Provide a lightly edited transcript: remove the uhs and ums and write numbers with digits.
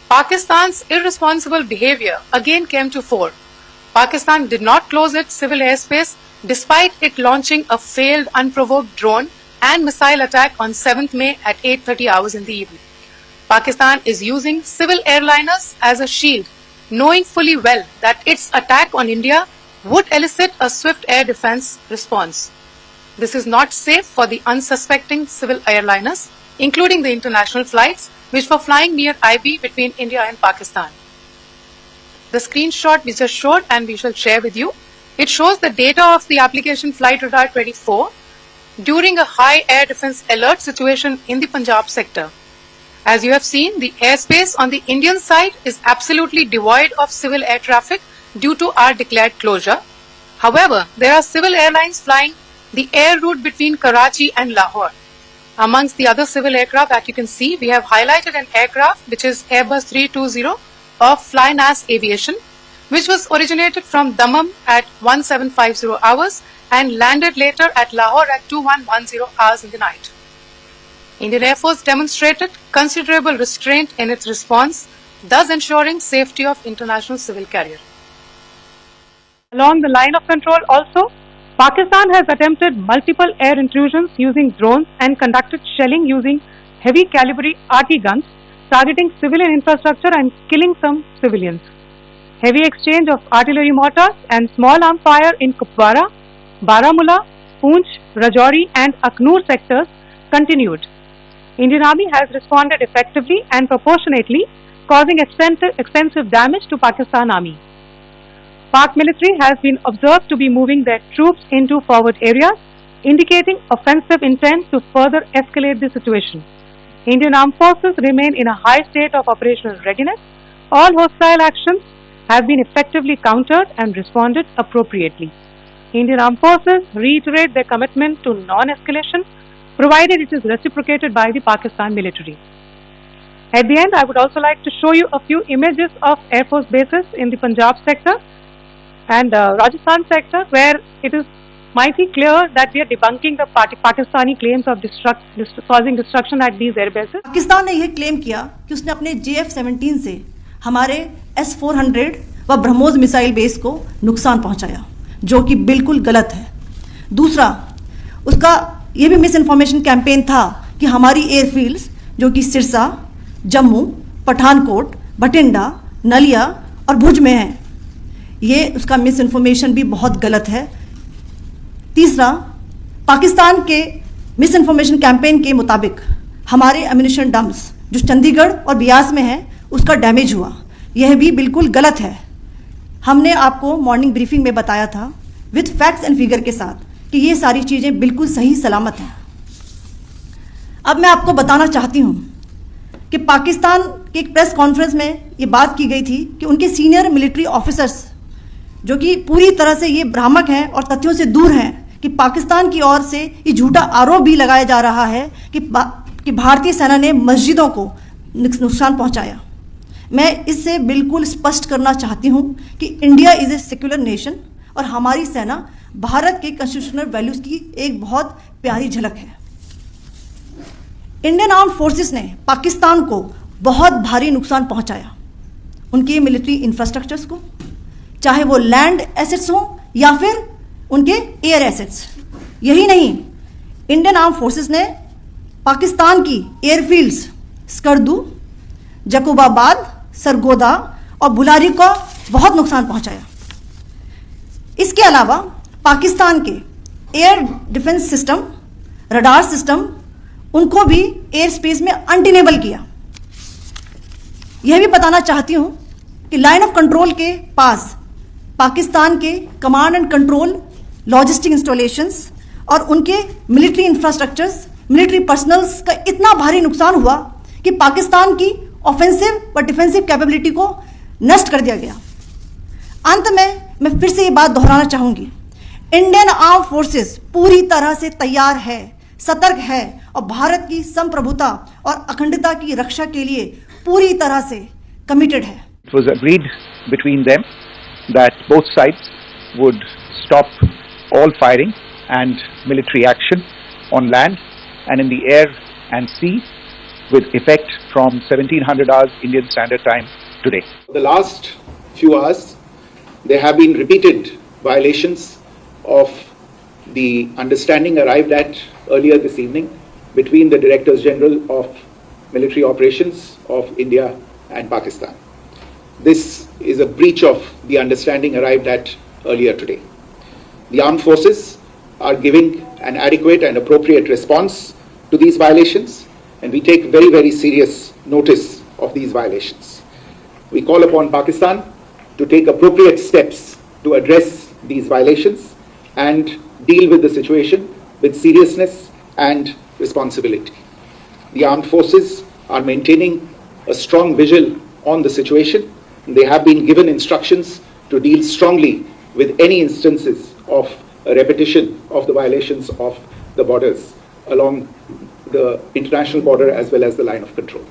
Pakistan's irresponsible behavior again came to fore. Pakistan did not close its civil airspace despite it launching a failed unprovoked drone and missile attack on 7th May at 8:30 hours in the evening. Pakistan is using civil airliners as a shield, knowing fully well that its attack on India would elicit a swift air defense response. This is not safe for the unsuspecting civil airliners, including the international flights which were flying near IB between India and Pakistan. The screenshot we just showed and we shall share with you, it shows the data of the application Flight Radar 24 during a high air defense alert situation in the Punjab sector. As you have seen, the airspace on the Indian side is absolutely devoid of civil air traffic due to our declared closure. However, there are civil airlines flying the air route between Karachi and Lahore. Amongst the other civil aircraft that you can see, we have highlighted an aircraft which is Airbus 320 of Flynas Aviation, which was originated from Dammam at 1750 hours and landed later at Lahore at 2110 hours in the night. Indian Air Force demonstrated considerable restraint in its response, thus ensuring safety of international civil carrier. Along the line of control also, Pakistan has attempted multiple air intrusions using drones and conducted shelling using heavy caliber RT guns, targeting civilian infrastructure and killing some civilians. Heavy exchange of artillery mortars and small arm fire in Kupwara, Baramulla, Poonch, Rajouri and Aknoor sectors continued. Indian Army has responded effectively and proportionately, causing extensive damage to Pakistan Army. Pak military has been observed to be moving their troops into forward areas, indicating offensive intent to further escalate the situation. Indian Armed Forces remain in a high state of operational readiness. All hostile actions have been effectively countered and responded appropriately. Indian Armed Forces reiterate their commitment to non-escalation, provided it is reciprocated by the Pakistan military. At the end, I would also like to show you a few images of Air Force bases in the Punjab sector and Rajasthan sector, where it is mighty clear that we are debunking the Pakistani claims of causing destruction at these air bases. Pakistan ने यह claim किया कि उसने अपने JF-17 से हमारे S-400 व BrahMos missile base को नुकसान पहुंचाया, जो कि बिल्कुल गलत है। दूसरा, उसका यह भी मिस इन्फॉर्मेशन कैंपेन था कि हमारी एयरफील्ड्स जो कि सिरसा, जम्मू, पठानकोट, बठिंडा, नलिया और भुज में हैं, ये उसका मिस इन्फॉर्मेशन भी बहुत गलत है। तीसरा, पाकिस्तान के मिस इन्फॉर्मेशन कैंपेन के मुताबिक हमारे एम्यूनिशन डम्प्स जो चंडीगढ़ और बियास में हैं उसका डैमेज हुआ, यह भी बिल्कुल गलत है। हमने आपको मॉर्निंग ब्रीफिंग में बताया था विद फैक्ट्स एंड फिगर के साथ कि ये सारी चीज़ें बिल्कुल सही सलामत हैं। अब मैं आपको बताना चाहती हूँ कि पाकिस्तान के एक प्रेस कॉन्फ्रेंस में ये बात की गई थी कि उनके सीनियर मिलिट्री ऑफिसर्स जो कि पूरी तरह से ये भ्रामक हैं और तथ्यों से दूर हैं कि पाकिस्तान की ओर से ये झूठा आरोप भी लगाया जा रहा है कि भारतीय सेना ने मस्जिदों को नुकसान पहुंचाया। मैं इससे बिल्कुल स्पष्ट करना चाहती हूं कि India is a secular nation और हमारी सेना भारत के कॉन्स्टिट्यूशनल वैल्यूज़ की एक बहुत प्यारी झलक है। इंडियन आर्म्ड फोर्सेस ने पाकिस्तान को बहुत भारी नुकसान पहुंचाया, उनके मिलिट्री इंफ्रास्ट्रक्चर्स को, चाहे वो लैंड एसेट्स हों या फिर उनके एयर एसेट्स। यही नहीं, इंडियन आर्म्ड फोर्सेस ने पाकिस्तान की एयरफील्ड्स स्कर्दू, जकोबाबाद, सरगोदा और बुलारी को बहुत नुकसान पहुंचाया। इसके अलावा पाकिस्तान के air defence system, radar system, उनको भी एयर स्पेस में अनटेनेबल किया। यह भी बताना चाहती हूं कि लाइन ऑफ कंट्रोल के पास पाकिस्तान के command and control logistic installations और उनके मिलिट्री इंफ्रास्ट्रक्चर्स, मिलिट्री पर्सनल्स का इतना भारी नुकसान हुआ कि पाकिस्तान की ऑफेंसिव व डिफेंसिव कैपेबिलिटी को नष्ट कर दिया गया। अंत में मैं फिर से ये बात दोहराना चाहूंगी, इंडियन आर्म फोर्सेस पूरी तरह से तैयार है, सतर्क है और भारत की संप्रभुता और अखंडता की रक्षा के लिए पूरी तरह से कमिटेड है। It was agreed between them that both sides would stop all firing and military action on land and in the air and sea with effect from 1700 hours Indian Standard Time today. The last few hours, there have been repeated violations of the understanding arrived at earlier this evening between the Directors General of Military Operations of India and Pakistan. This is a breach of the understanding arrived at earlier today. The armed forces are giving an adequate and appropriate response to these violations, and we take very, very serious notice of these violations. We call upon Pakistan to take appropriate steps to address these violations and deal with the situation with seriousness and responsibility. The armed forces are maintaining a strong vigil on the situation. They have been given instructions to deal strongly with any instances of a repetition of the violations of the borders along the international border as well as the line of control.